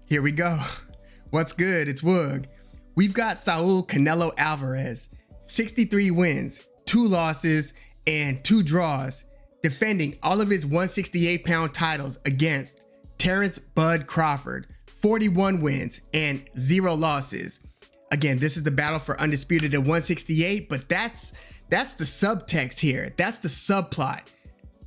Here we go. What's good? It's Woog. We've got Saul Canelo Alvarez, 63 wins, 2 losses, and 2 draws, defending all of his 168-pound titles against Terence "Bud" Crawford, 41 wins and 0 losses. Again, this is the battle for undisputed at 168, but that's the subtext here. That's the subplot.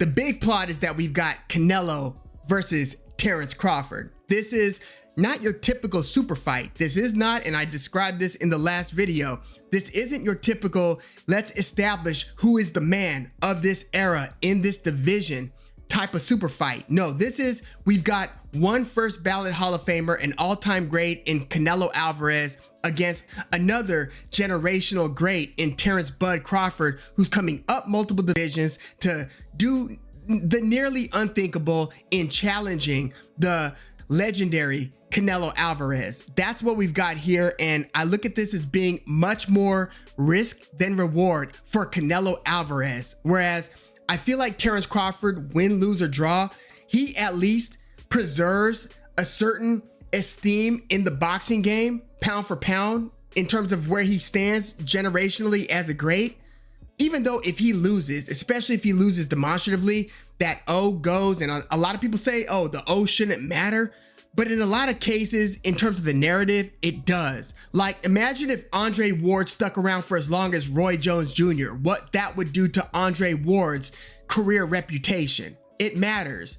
The big plot is that we've got Canelo versus Terence Crawford. This is not your typical super fight. This is not, and I described this in the last video, this isn't your typical let's establish who is the man of this era in this division type of super fight. No, this is, we've got one first ballot Hall of Famer, an all-time great in Canelo Alvarez against another generational great in Terence "Bud" Crawford, who's coming up multiple divisions to do the nearly unthinkable in challenging the legendary Canelo Alvarez. That's what we've got here, and I look at this as being much more risk than reward for Canelo Alvarez. Whereas I feel like Terence Crawford, win, lose, or draw, he at least preserves a certain esteem in the boxing game, pound for pound, in terms of where he stands generationally as a great. Even though if he loses, especially if he loses demonstratively, that O goes, and a lot of people say, oh, the O shouldn't matter. But in a lot of cases, in terms of the narrative, it does. Like, imagine if Andre Ward stuck around for as long as Roy Jones Jr., what that would do to Andre Ward's career reputation. It matters.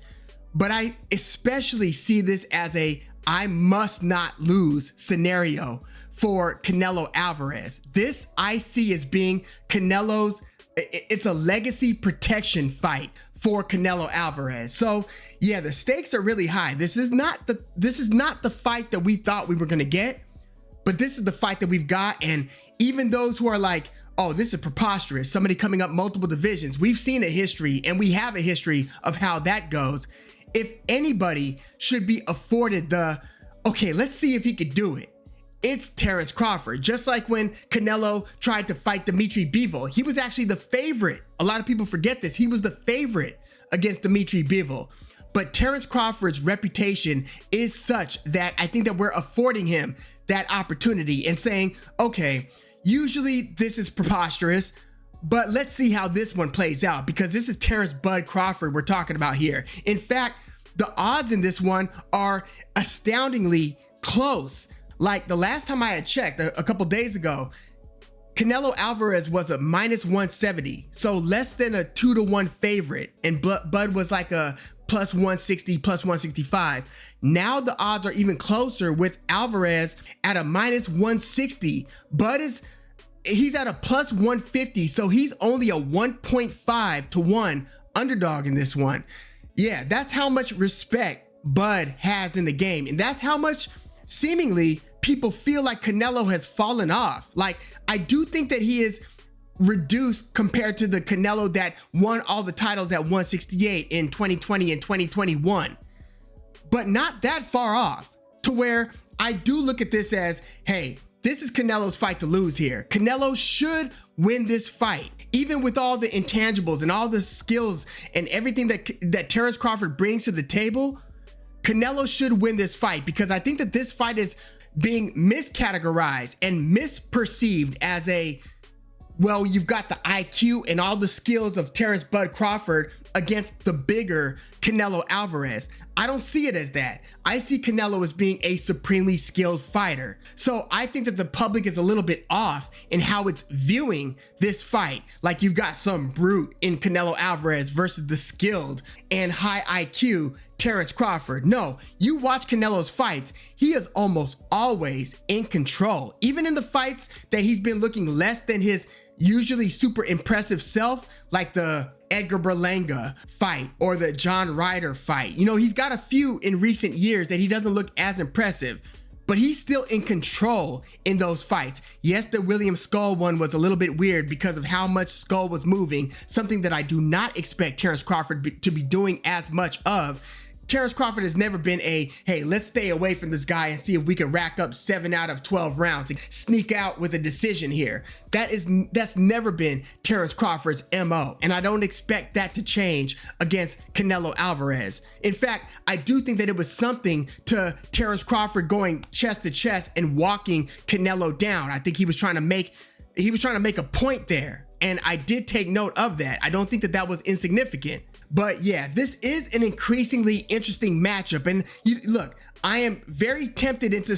But I especially see this as a I must not lose scenario for Canelo Alvarez. This I see as being Canelo's, it's a legacy protection fight for Canelo Alvarez. So yeah, the stakes are really high. This is not the fight that we thought we were gonna get, but this is the fight that we've got. And even those who are like, oh, this is preposterous, somebody coming up multiple divisions, we've seen a history, and we have a history of how that goes. If anybody should be afforded the, okay, let's see if he could do it, it's Terence Crawford. Just like when Canelo tried to fight Dimitri Bivol, he was actually the favorite. A lot of people forget this. He was the favorite against Dimitri Bivol. But Terence Crawford's reputation is such that I think that we're affording him that opportunity and saying, okay, usually this is preposterous, but let's see how this one plays out, because this is Terence "Bud" Crawford we're talking about here. In fact, the odds in this one are astoundingly close. Like the last time I had checked a couple days ago, Canelo Alvarez was a -170, so less than a 2-to-1 favorite, and Bud was like a +160, +165. Now the odds are even closer with Alvarez at a -160. Bud he's at a +150, so he's only a 1.5-to-1 underdog in this one. Yeah, that's how much respect Bud has in the game, and that's how much seemingly people feel like Canelo has fallen off. Like, I do think that he is reduced compared to the Canelo that won all the titles at 168 in 2020 and 2021, but not that far off to where I do look at this as, hey, this is Canelo's fight to lose here. Canelo should win this fight, even with all the intangibles and all the skills and everything that Terence Crawford brings to the table. Canelo should win this fight, because I think that this fight is being miscategorized and misperceived as a, well, you've got the IQ and all the skills of Terence "Bud" Crawford against the bigger Canelo Alvarez. I don't see it as that. I see Canelo as being a supremely skilled fighter. So I think that the public is a little bit off in how it's viewing this fight. Like, you've got some brute in Canelo Alvarez versus the skilled and high IQ Terence Crawford. No, you watch Canelo's fights, he is almost always in control. Even in the fights that he's been looking less than his usually super impressive self, like the Edgar Berlanga fight or the John Ryder fight. You know, he's got a few in recent years that he doesn't look as impressive, but he's still in control in those fights. Yes, the William Skull one was a little bit weird because of how much Skull was moving, something that I do not expect Terence Crawford to be doing as much of. Terence Crawford has never been a, hey, let's stay away from this guy and see if we can rack up 7 out of 12 rounds and sneak out with a decision here. That's never been Terence Crawford's MO, and I don't expect that to change against Canelo Alvarez. In fact, I do think that it was something to Terence Crawford going chest to chest and walking Canelo down. I think he was trying to make a point there, and I did take note of that. I don't think that that was insignificant. But yeah, this is an increasingly interesting matchup. And look, I am very tempted into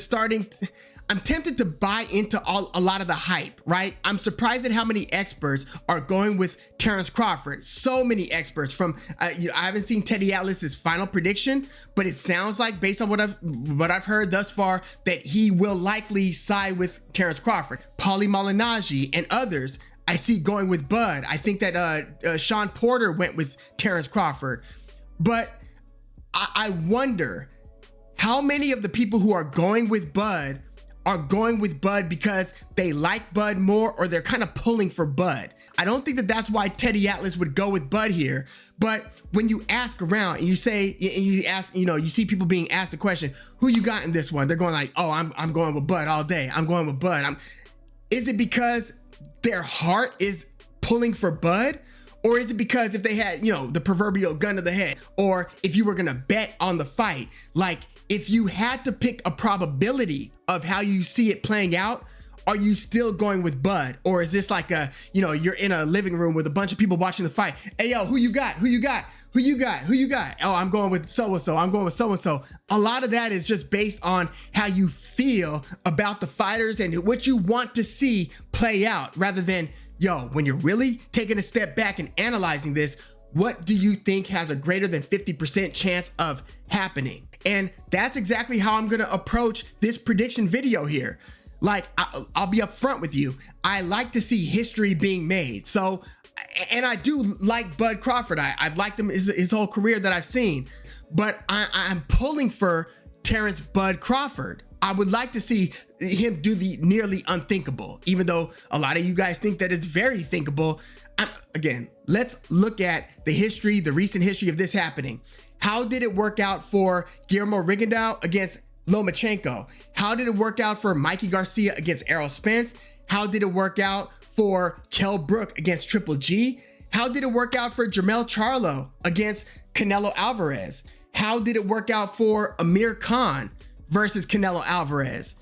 I'm tempted to buy into a lot of the hype, right? I'm surprised at how many experts are going with Terence Crawford. So many experts from, I haven't seen Teddy Atlas's final prediction, but it sounds like, based on what I've heard thus far, that he will likely side with Terence Crawford. Paulie Malignaggi and others I see going with Bud. I think that Sean Porter went with Terence Crawford. But I wonder how many of the people who are going with Bud are going with Bud because they like Bud more, or they're kind of pulling for Bud. I don't think that that's why Teddy Atlas would go with Bud here. But when you ask around and you say, and you ask, you see people being asked the question, who you got in this one? They're going like, oh, I'm going with Bud all day. I'm going with Bud. Is it because their heart is pulling for Bud? Or is it because if they had, the proverbial gun to the head, or if you were going to bet on the fight, like if you had to pick a probability of how you see it playing out, are you still going with Bud? Or is this like you're in a living room with a bunch of people watching the fight? Hey, yo, who you got? Who you got? Who you got? Who you got? Oh, I'm going with so-and-so. I'm going with so-and-so. A lot of that is just based on how you feel about the fighters and what you want to see play out, rather than, yo, when you're really taking a step back and analyzing this, what do you think has a greater than 50% chance of happening? And that's exactly how I'm going to approach this prediction video here. Like, I'll be upfront with you. I like to see history being made. So, and I do like Bud Crawford. I've liked him his whole career that I've seen, but I'm pulling for Terence Bud Crawford. I would like to see him do the nearly unthinkable, even though a lot of you guys think that it's very thinkable. Again, let's look at the history, the recent history of this happening. How did it work out for Guillermo Rigondeaux against Lomachenko? How did it work out for Mikey Garcia against Errol Spence? How did it work out for Kell Brook against Triple G? How did it work out for Jermell Charlo against Canelo Alvarez? How did it work out for Amir Khan versus Canelo Alvarez?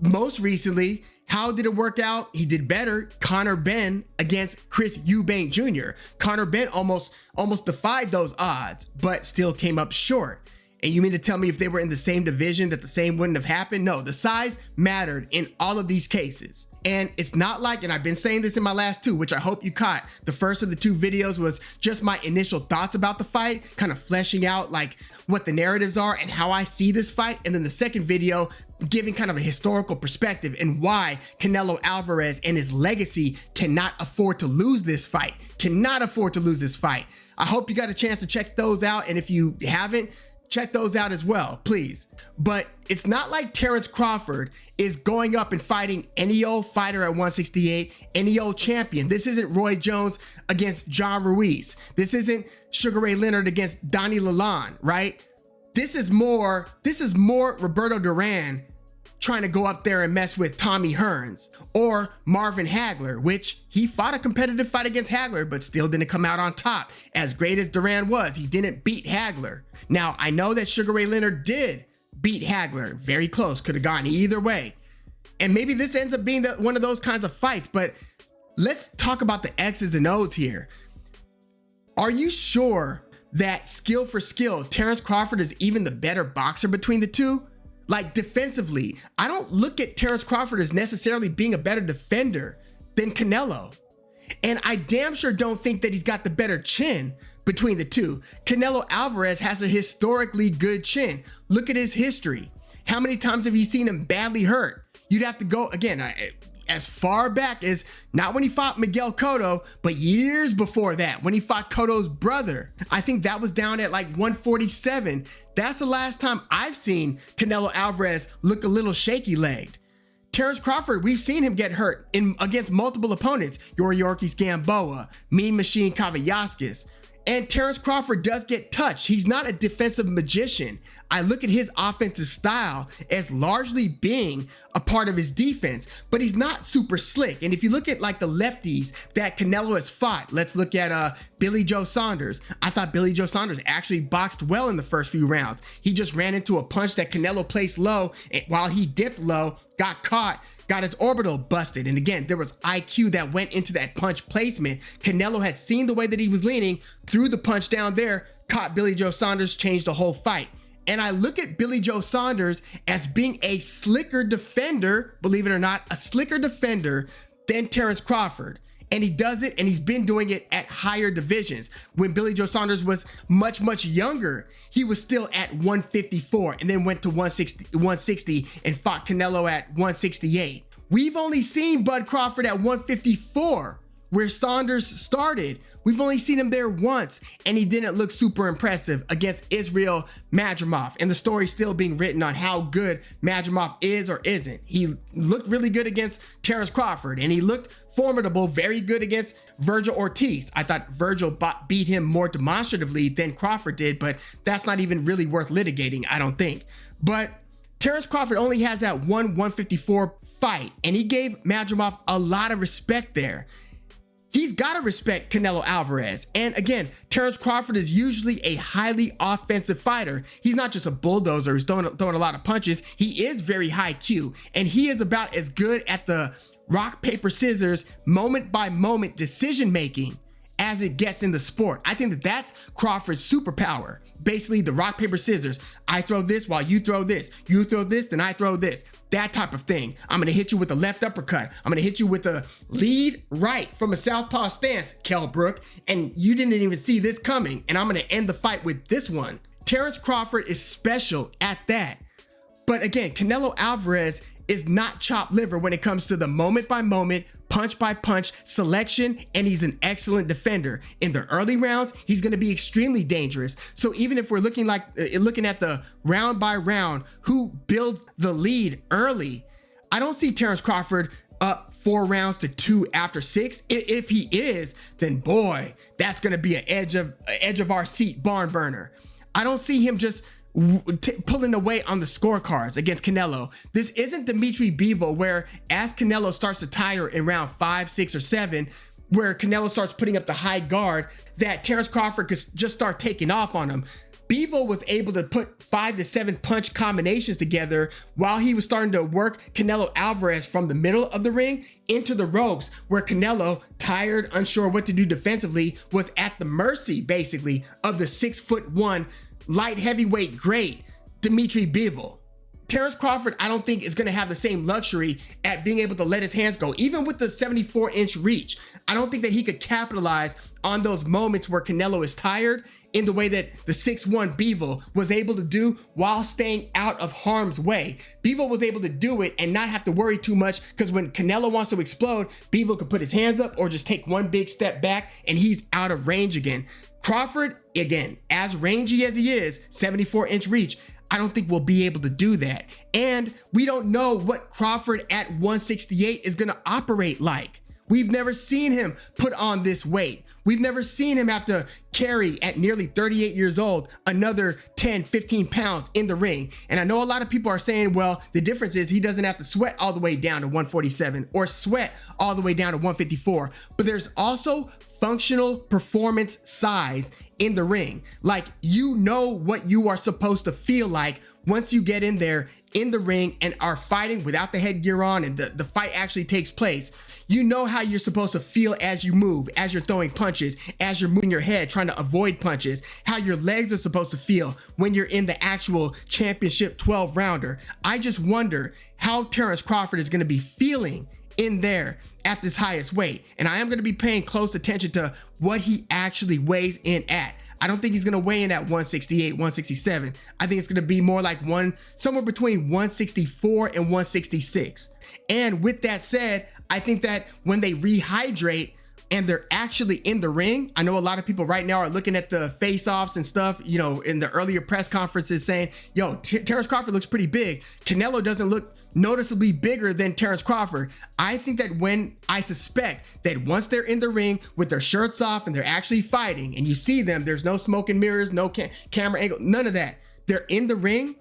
Most recently, how did it work out? He did better. Conor Benn against Chris Eubank Jr. Conor Benn almost defied those odds, but still came up short. And you mean to tell me if they were in the same division that the same wouldn't have happened? No, the size mattered in all of these cases. And it's not like, and I've been saying this in my last two, which I hope you caught. The first of the two videos was just my initial thoughts about the fight, kind of fleshing out like what the narratives are and how I see this fight. And then the second video giving kind of a historical perspective and why Canelo Alvarez and his legacy cannot afford to lose this fight. Cannot afford to lose this fight. I hope you got a chance to check those out. And if you haven't, check those out as well, please. But it's not like Terence Crawford is going up and fighting any old fighter at 168, any old champion. This isn't Roy Jones against John Ruiz. This isn't Sugar Ray Leonard against Donnie Lalonde, right? This is more Roberto Duran trying to go up there and mess with Tommy Hearns, or Marvin Hagler, which he fought a competitive fight against Hagler, but still didn't come out on top. As great as Duran was, he didn't beat Hagler. Now, I know that Sugar Ray Leonard did beat Hagler, very close, could have gone either way. And maybe this ends up being one of those kinds of fights, but let's talk about the X's and O's here. Are you sure that skill for skill, Terence Crawford is even the better boxer between the two? Like defensively, I don't look at Terence Crawford as necessarily being a better defender than Canelo. And I damn sure don't think that he's got the better chin between the two. Canelo Alvarez has a historically good chin. Look at his history. How many times have you seen him badly hurt? You'd have to go, again, as far back as not when he fought Miguel Cotto, but years before that, when he fought Cotto's brother. I think that was down at like 147. That's the last time I've seen Canelo Alvarez look a little shaky-legged. Terence Crawford, we've seen him get hurt against multiple opponents. Yuriorkis Gamboa, Mean Machine Kavaliauskas. And Terence Crawford does get touched. He's not a defensive magician. I look at his offensive style as largely being a part of his defense, but he's not super slick. And if you look at like the lefties that Canelo has fought, let's look at Billy Joe Saunders. I thought Billy Joe Saunders actually boxed well in the first few rounds. He just ran into a punch that Canelo placed low, and while he dipped low, got caught, got his orbital busted. And again, there was IQ that went into that punch placement. Canelo had seen the way that he was leaning, threw the punch down there, caught Billy Joe Saunders, changed the whole fight. And I look at Billy Joe Saunders as being a slicker defender, believe it or not, a slicker defender than Terence Crawford. And he does it, and he's been doing it at higher divisions. When Billy Joe Saunders was much younger, he was still at 154 and then went to 160 and fought Canelo at 168. We've only seen Bud Crawford at 154, where Saunders started. We've only seen him there once, and he didn't look super impressive against Israel Madrimov. And the story's still being written on how good Madrimov is or isn't. He looked really good against Terence Crawford, and he looked formidable, very good against Virgil Ortiz. I thought Virgil beat him more demonstratively than Crawford did, but that's not even really worth litigating, I don't think. But Terence Crawford only has that 154 fight, and he gave Madrimov a lot of respect there. He's got to respect Canelo Alvarez. And again, Terence Crawford is usually a highly offensive fighter. He's not just a bulldozer who's throwing a lot of punches. He is very high Q, and he is about as good at the rock, paper, scissors, moment by moment decision making as it gets in the sport. I think that that's Crawford's superpower. Basically the rock, paper, scissors. I throw this while you throw this. You throw this, then I throw this. That type of thing. I'm gonna hit you with a left uppercut. I'm gonna hit you with a lead right from a southpaw stance, Kell Brook, and you didn't even see this coming, and I'm gonna end the fight with this one. Terence Crawford is special at that. But again, Canelo Alvarez is not chopped liver when it comes to the moment by moment, punch by punch selection, and he's an excellent defender. In the early rounds, he's going to be extremely dangerous. So even if we're looking at the round by round, who builds the lead early, I don't see Terence Crawford up 4 rounds to 2 after 6. If he is, then boy, that's going to be an edge of our seat barn burner. I don't see him just pulling away on the scorecards against Canelo. This isn't Dimitri Bivol, where as Canelo starts to tire in round 5, 6, or 7, where Canelo starts putting up the high guard, that Terence Crawford could just start taking off on him. Bivol was able to put 5 to 7 punch combinations together while he was starting to work Canelo Alvarez from the middle of the ring into the ropes, where Canelo, tired, unsure what to do defensively, was at the mercy basically of the 6'1" light heavyweight great Dimitri Bivol. Terence Crawford, I don't think is going to have the same luxury at being able to let his hands go. Even with the 74-inch reach, I don't think that he could capitalize on those moments where Canelo is tired in the way that the 6'1" Bivol was able to do while staying out of harm's way. Bivol was able to do it and not have to worry too much, because when Canelo wants to explode, Bivol could put his hands up or just take one big step back and he's out of range again. Crawford, again, as rangy as he is, 74-inch reach, I don't think we'll be able to do that. And we don't know what Crawford at 168 is going to operate like. We've never seen him put on this weight. We've never seen him have to carry, at nearly 38 years old, another 10, 15 pounds in the ring. And I know a lot of people are saying, well, the difference is he doesn't have to sweat all the way down to 147 or sweat all the way down to 154. But there's also functional performance size in the ring. Like, you know what you are supposed to feel like once you get in there in the ring and are fighting without the headgear on and the fight actually takes place. You know how you're supposed to feel as you move, as you're throwing punches, as you're moving your head, trying to avoid punches, how your legs are supposed to feel when you're in the actual championship 12-rounder. I just wonder how Terence Crawford is going to be feeling in there at this highest weight. And I am going to be paying close attention to what he actually weighs in at. I don't think he's going to weigh in at 168, 167. I think it's going to be more like somewhere between 164 and 166. And with that said, I think that when they rehydrate and they're actually in the ring. I know a lot of people right now are looking at the face-offs and stuff, you know, in the earlier press conferences saying, yo, Terence Crawford looks pretty big. Canelo doesn't look noticeably bigger than Terence Crawford. I think that I suspect that once they're in the ring with their shirts off and they're actually fighting and you see them, there's no smoke and mirrors, no camera angle, none of that. They're in the ring.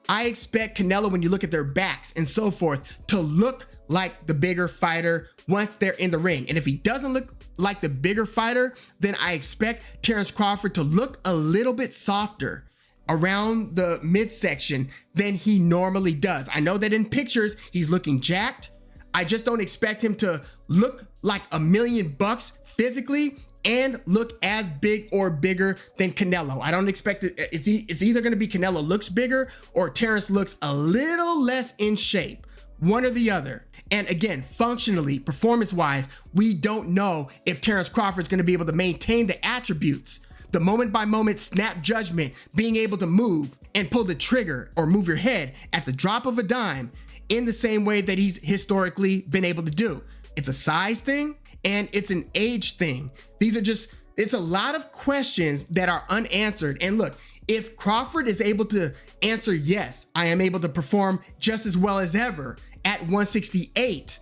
I expect Canelo, when you look at their backs and so forth, to look like the bigger fighter once they're in the ring. And if he doesn't look like the bigger fighter, then I expect Terence Crawford to look a little bit softer around the midsection than he normally does. I know that in pictures he's looking jacked. I just don't expect him to look like $1,000,000 physically and look as big or bigger than Canelo. I don't expect it. It's either going to be Canelo looks bigger or Terence looks a little less in shape. One or the other. And again, functionally, performance-wise, we don't know if Terence Crawford's going to be able to maintain the attributes, the moment-by-moment snap judgment, being able to move and pull the trigger or move your head at the drop of a dime in the same way that he's historically been able to do. It's a size thing and it's an age thing. It's a lot of questions that are unanswered. And look, if Crawford is able to answer yes, I am able to perform just as well as ever at 168,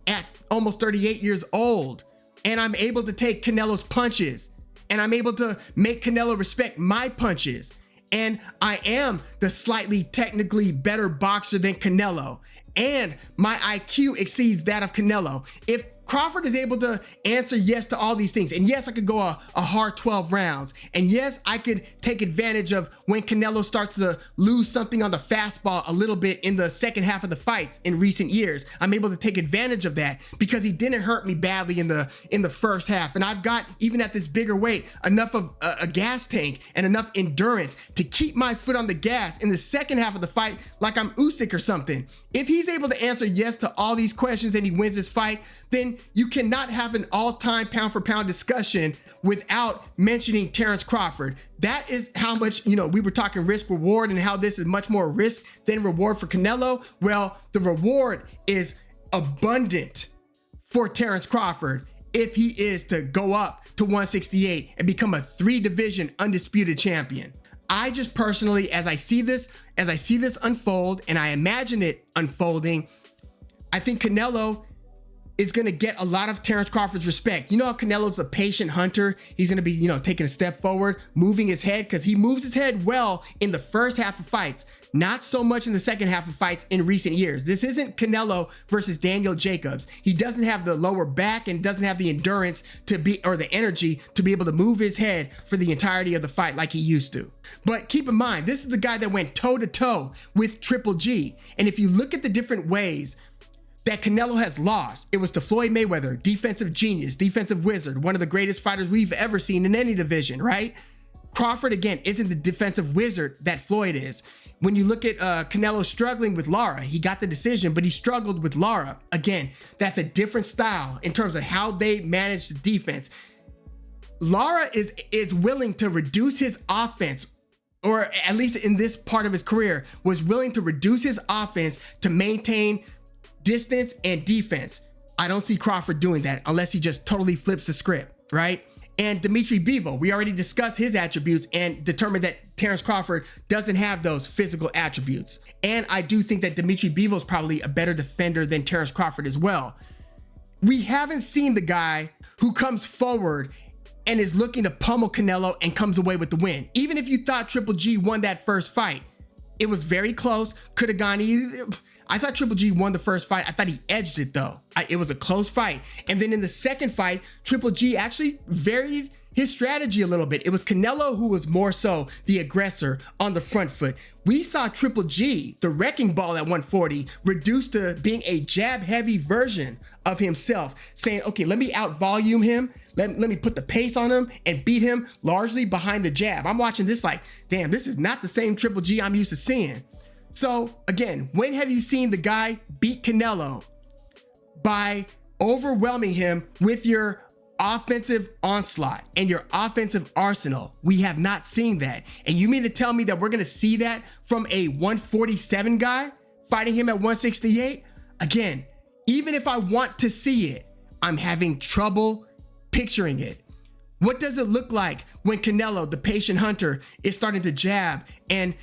at almost 38 years old, and I'm able to take Canelo's punches, and I'm able to make Canelo respect my punches, and I am the slightly technically better boxer than Canelo, and my IQ exceeds that of Canelo. If Crawford is able to answer yes to all these things, and yes, I could go a hard 12 rounds, and yes, I could take advantage of when Canelo starts to lose something on the fastball a little bit in the second half of the fights in recent years. I'm able to take advantage of that because he didn't hurt me badly in the first half, and I've got, even at this bigger weight, enough of a gas tank and enough endurance to keep my foot on the gas in the second half of the fight like I'm Usyk or something. If he's able to answer yes to all these questions and he wins this fight, then you cannot have an all-time pound-for-pound discussion without mentioning Terence Crawford. That is how much, we were talking risk-reward and how this is much more risk than reward for Canelo. Well, the reward is abundant for Terence Crawford if he is to go up to 168 and become a 3-division undisputed champion. I just personally, as I see this unfold, and I imagine it unfolding, I think Canelo is going to get a lot of Terence Crawford's respect. You know how Canelo's a patient hunter? He's going to be, taking a step forward, moving his head, because he moves his head well in the first half of fights, not so much in the second half of fights in recent years. This isn't Canelo versus Daniel Jacobs. He doesn't have the lower back and doesn't have the endurance or the energy to be able to move his head for the entirety of the fight like he used to. But keep in mind, this is the guy that went toe-to-toe with Triple G. And if you look at the different ways that Canelo has lost, it was to Floyd Mayweather, defensive genius, defensive wizard, one of the greatest fighters we've ever seen in any division, right? Crawford, again, isn't the defensive wizard that Floyd is. When you look at Canelo struggling with Lara, he got the decision, but he struggled with Lara. Again, that's a different style in terms of how they manage the defense. Lara is willing to reduce his offense, or at least in this part of his career, was willing to reduce his offense to maintain distance and defense. I don't see Crawford doing that unless he just totally flips the script, right? And Dimitri Bivol, we already discussed his attributes and determined that Terence Crawford doesn't have those physical attributes. And I do think that Dimitri Bivol is probably a better defender than Terence Crawford as well. We haven't seen the guy who comes forward and is looking to pummel Canelo and comes away with the win. Even if you thought Triple G won that first fight, it was very close, could have gone either. I thought Triple G won the first fight. I thought he edged it though. It was a close fight. And then in the second fight, Triple G actually varied his strategy a little bit. It was Canelo who was more so the aggressor on the front foot. We saw Triple G, the wrecking ball at 140, reduced to being a jab-heavy version of himself, saying, okay, let me out-volume him, let me put the pace on him and beat him largely behind the jab. I'm watching this like, damn, this is not the same Triple G I'm used to seeing. So again, when have you seen the guy beat Canelo by overwhelming him with your offensive onslaught and your offensive arsenal? We have not seen that. And you mean to tell me that we're going to see that from a 147 guy fighting him at 168? Again, even if I want to see it, I'm having trouble picturing it. What does it look like when Canelo, the patient hunter, is starting to jab and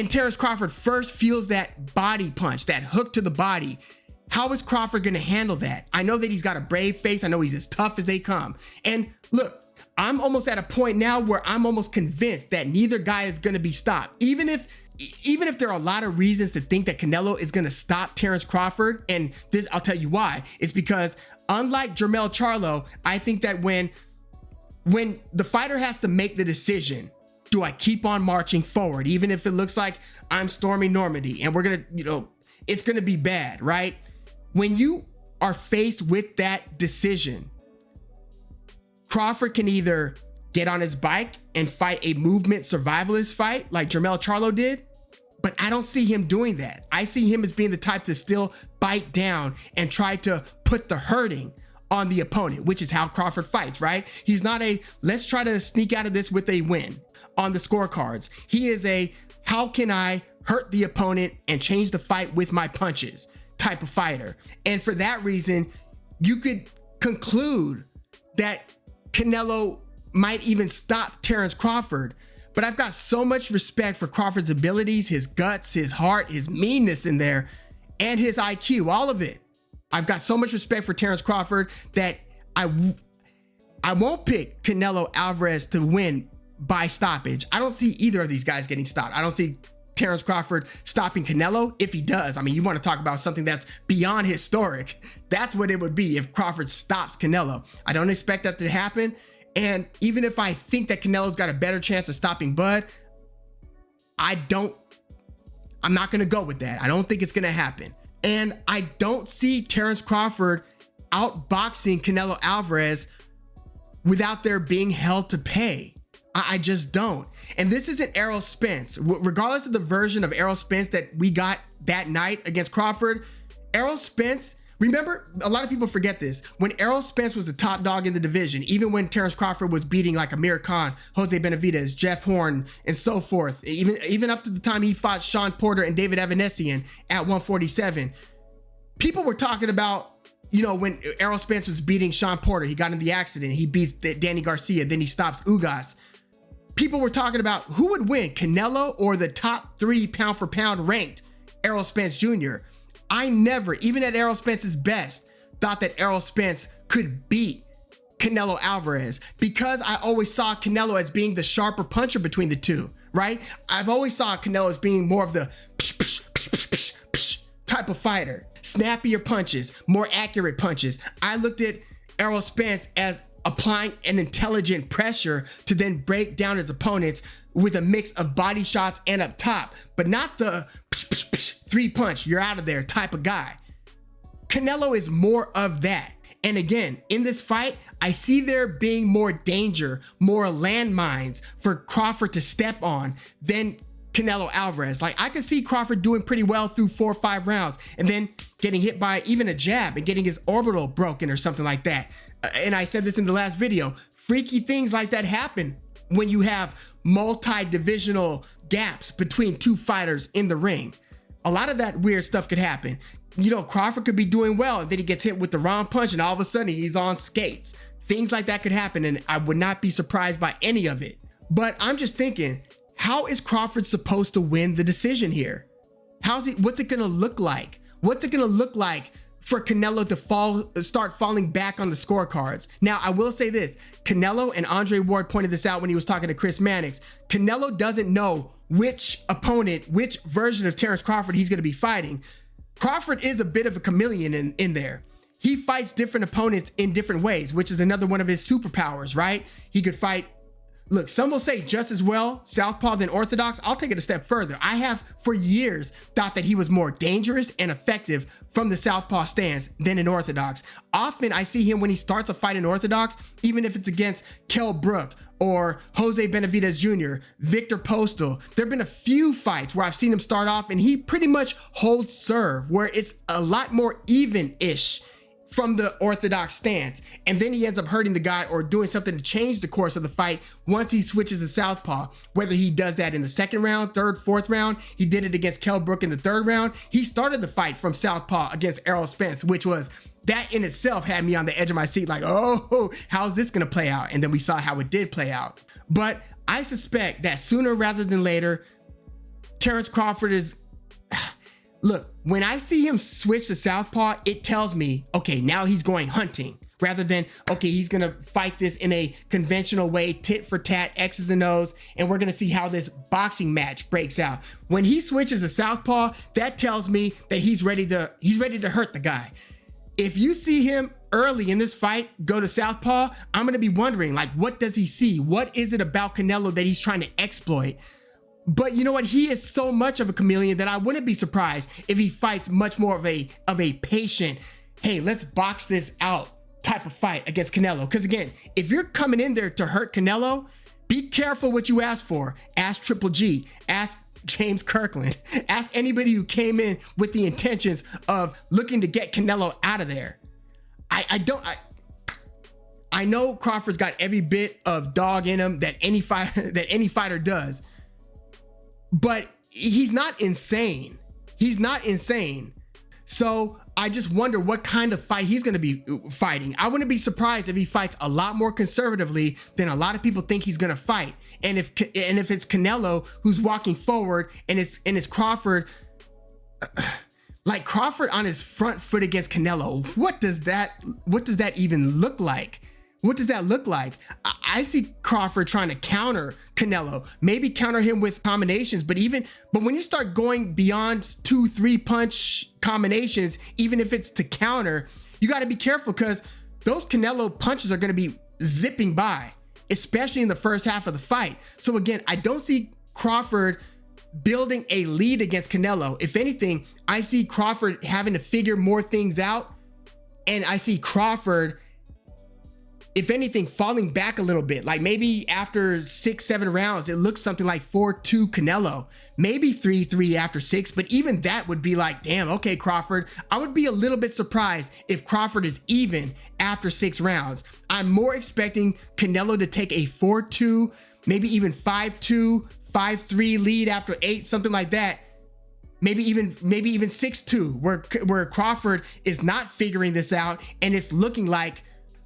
Terence Crawford first feels that body punch, that hook to the body? How is Crawford going to handle that? I know that he's got a brave face. I know he's as tough as they come. And look, I'm almost at a point now where I'm almost convinced that neither guy is going to be stopped. Even if there are a lot of reasons to think that Canelo is going to stop Terence Crawford, and this, I'll tell you why. It's because unlike Jermell Charlo, I think that when the fighter has to make the decision, do I keep on marching forward, even if it looks like I'm storming Normandy and we're going to, it's going to be bad, right? When you are faced with that decision, Crawford can either get on his bike and fight a movement survivalist fight like Jermell Charlo did, but I don't see him doing that. I see him as being the type to still bite down and try to put the hurting on the opponent, which is how Crawford fights, right? He's not a, let's try to sneak out of this with a win on the scorecards. He is a, how can I hurt the opponent and change the fight with my punches type of fighter. And for that reason, you could conclude that Canelo might even stop Terence Crawford. But I've got so much respect for Crawford's abilities, his guts, his heart, his meanness in there, and his IQ, all of it. I've got so much respect for Terence Crawford that I won't pick Canelo Alvarez to win by stoppage. I don't see either of these guys getting stopped. I don't see Terence Crawford stopping Canelo. If he does, I mean, you want to talk about something that's beyond historic. That's what it would be if Crawford stops Canelo. I don't expect that to happen. And even if I think that Canelo's got a better chance of stopping Bud, I'm not going to go with that. I don't think it's going to happen. And I don't see Terence Crawford outboxing Canelo Alvarez without there being hell to pay. I just don't. And this isn't Errol Spence. Regardless of the version of Errol Spence that we got that night against Crawford, Errol Spence, remember, a lot of people forget this. When Errol Spence was the top dog in the division, even when Terence Crawford was beating like Amir Khan, Jose Benavidez, Jeff Horn, and so forth, even up to the time he fought Sean Porter and David Evanesian at 147, people were talking about, when Errol Spence was beating Sean Porter, he got in the accident, he beats Danny Garcia, then he stops Ugas. People were talking about who would win, Canelo or the top 3 pound for pound ranked Errol Spence Jr. I never, even at Errol Spence's best, thought that Errol Spence could beat Canelo Alvarez because I always saw Canelo as being the sharper puncher between the two, right? I've always saw Canelo as being more of the type of fighter, snappier punches, more accurate punches. I looked at Errol Spence as applying an intelligent pressure to then break down his opponents with a mix of body shots and up top, but not the 3 punch, you're out of there type of guy. Canelo is more of that. And again, in this fight, I see there being more danger, more landmines for Crawford to step on than Canelo Alvarez. Like, I could see Crawford doing pretty well through 4 or 5 rounds and then getting hit by even a jab and getting his orbital broken or something like that. And I said this in the last video, freaky things like that happen when you have multi-divisional gaps between 2 fighters in the ring. A lot of that weird stuff could happen. Crawford could be doing well and then he gets hit with the wrong punch and all of a sudden he's on skates. Things like that could happen and I would not be surprised by any of it. But I'm just thinking, how is Crawford supposed to win the decision here? What's it gonna look like? What's it gonna look like for Canelo to start falling back on the scorecards? Now, I will say this, Canelo, and Andre Ward pointed this out when he was talking to Chris Mannix, Canelo doesn't know which opponent, which version of Terence Crawford he's gonna be fighting. Crawford is a bit of a chameleon in there. He fights different opponents in different ways, which is another one of his superpowers, right? He could fight, look, some will say just as well southpaw than orthodox. I'll take it a step further. I have for years thought that he was more dangerous and effective from the southpaw stance than in orthodox. Often I see him when he starts a fight in orthodox, even if it's against Kell Brook or Jose Benavidez Jr., Victor Postal. There have been a few fights where I've seen him start off and he pretty much holds serve, where it's a lot more even-ish from the orthodox stance, and then he ends up hurting the guy or doing something to change the course of the fight once he switches to southpaw. Whether he does that in the 2nd round, 3rd, 4th round, he did it against Kell Brook in the 3rd round. He started the fight from southpaw against Errol Spence, which was that in itself had me on the edge of my seat, like, oh, how's this gonna play out? And then we saw how it did play out. But I suspect that sooner rather than later, Terence Crawford is, look, when I see him switch to southpaw, it tells me, okay, now he's going hunting, rather than, okay, he's gonna fight this in a conventional way, tit for tat, X's and O's, and we're gonna see how this boxing match breaks out. When he switches to southpaw, that tells me that he's ready to hurt the guy. If you see him early in this fight go to southpaw, I'm gonna be wondering, like, what does he see? What is it about Canelo that he's trying to exploit? But you know what? He is so much of a chameleon that I wouldn't be surprised if he fights much more of a patient, hey, let's box this out type of fight against Canelo. Because again, if you're coming in there to hurt Canelo, be careful what you ask for. Ask Triple G, ask James Kirkland, ask anybody who came in with the intentions of looking to get Canelo out of there. I know Crawford's got every bit of dog in him that any fighter does. But he's not insane. He's not insane. So I just wonder what kind of fight he's going to be fighting. I wouldn't be surprised if he fights a lot more conservatively than a lot of people think he's going to fight. And if it's Canelo who's walking forward and it's Crawford, like Crawford on his front foot against Canelo, what does that even look like? What does that look like? I see Crawford trying to counter Canelo, maybe counter him with combinations, but when you start going beyond 2-3 punch combinations, even if it's to counter, you got to be careful, because those Canelo punches are going to be zipping by, especially in the first half of the fight. So again, I don't see Crawford building a lead against Canelo. If anything, I see Crawford having to figure more things out, and I see Crawford, if anything, falling back a little bit. Like maybe after 6-7 rounds, it looks something like 4-2 Canelo, maybe 3-3 after 6. But even that would be like, damn, okay, Crawford. I would be a little bit surprised if Crawford is even after 6 rounds. I'm more expecting Canelo to take a 4-2, maybe even 5-2, 5-3 lead after 8, something like that. Maybe even 6-2, where Crawford is not figuring this out, and it's looking like,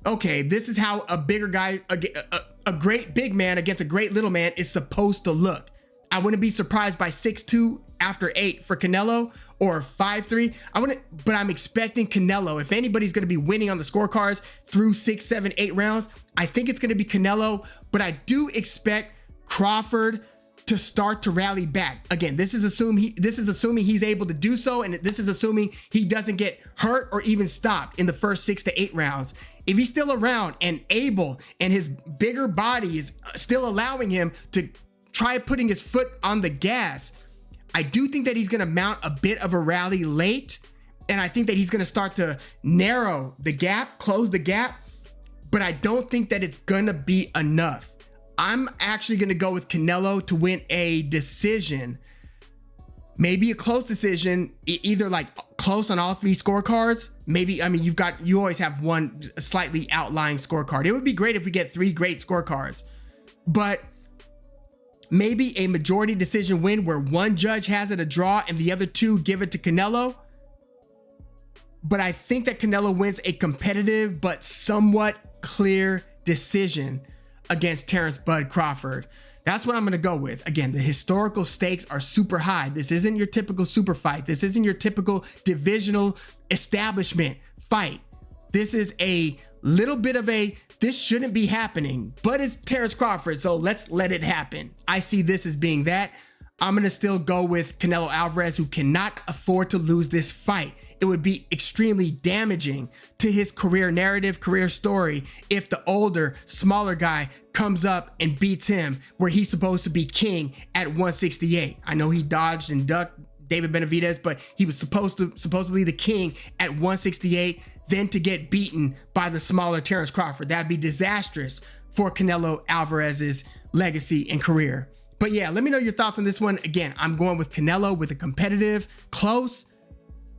okay, this is how a bigger guy, a great big man against a great little man is supposed to look. I wouldn't be surprised by 6-2 after 8 for Canelo, or 5-3. But I'm expecting Canelo, if anybody's going to be winning on the scorecards through 6, 7, 8 rounds, I think it's going to be Canelo. But I do expect Crawford to start to rally back. Again, this is assuming he's able to do so, and this is assuming he doesn't get hurt or even stopped in the first 6 to 8 rounds. If he's still around and able, and his bigger body is still allowing him to try putting his foot on the gas, I do think that he's going to mount a bit of a rally late, and I think that he's going to start to narrow the gap, close the gap, but I don't think that it's going to be enough. I'm actually going to go with Canelo to win a decision, maybe a close decision, either like close on all 3 scorecards. Maybe, I mean, you always have one slightly outlying scorecard. It would be great if we get 3 great scorecards, but maybe a majority decision win where one judge has it a draw and the other 2 give it to Canelo. But I think that Canelo wins a competitive but somewhat clear decision against Terence Bud Crawford. That's what I'm going to go with. Again, the historical stakes are super high. This isn't your typical super fight. This isn't your typical divisional establishment fight. This is a little bit of this shouldn't be happening, but it's Terence Crawford, so let's let it happen. I see this as being that. I'm going to still go with Canelo Alvarez, who cannot afford to lose this fight. It would be extremely damaging to his career narrative, career story, if the older, smaller guy comes up and beats him where he's supposed to be king at 168. I know he dodged and ducked David Benavidez, but he was supposedly the king at 168, then to get beaten by the smaller Terence Crawford. That'd be disastrous for Canelo Alvarez's legacy and career. But yeah, let me know your thoughts on this one. Again, I'm going with Canelo with a competitive, close,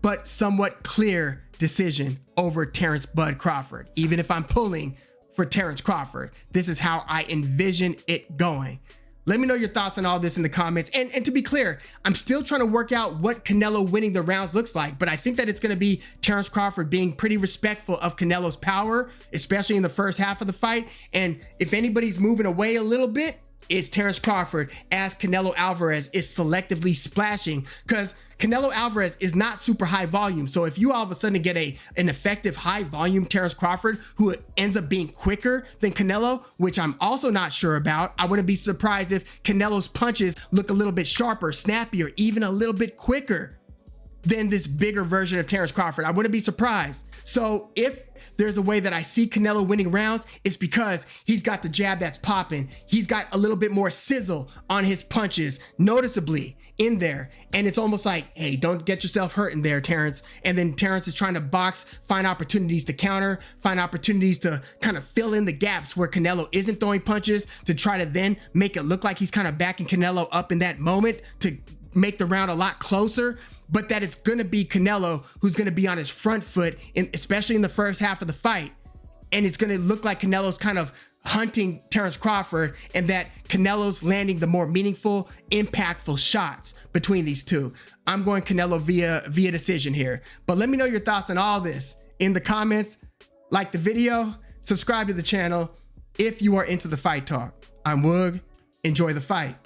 but somewhat clear decision over Terence Bud Crawford. Even if I'm pulling for Terence Crawford, this is how I envision it going. Let me know your thoughts on all this in the comments. And to be clear, I'm still trying to work out what Canelo winning the rounds looks like, but I think that it's going to be Terence Crawford being pretty respectful of Canelo's power, especially in the first half of the fight. And if anybody's moving away a little bit, it's Terence Crawford, as Canelo Alvarez is selectively splashing, because Canelo Alvarez is not super high volume. So if you all of a sudden get an effective high volume Terence Crawford who ends up being quicker than Canelo, which I'm also not sure about, I wouldn't be surprised if Canelo's punches look a little bit sharper, snappier, even a little bit quicker than this bigger version of Terence Crawford. I wouldn't be surprised. So if there's a way that I see Canelo winning rounds, it's because he's got the jab that's popping. He's got a little bit more sizzle on his punches, noticeably in there. And it's almost like, hey, don't get yourself hurt in there, Terence. And then Terence is trying to box, find opportunities to counter, find opportunities to kind of fill in the gaps where Canelo isn't throwing punches, to try to then make it look like he's kind of backing Canelo up in that moment to make the round a lot closer. But that it's going to be Canelo who's going to be on his front foot, especially in the first half of the fight. And it's going to look like Canelo's kind of hunting Terence Crawford, and that Canelo's landing the more meaningful, impactful shots between these two. I'm going Canelo via decision here. But let me know your thoughts on all this in the comments. Like the video, subscribe to the channel if you are into the fight talk. I'm Woog. Enjoy the fight.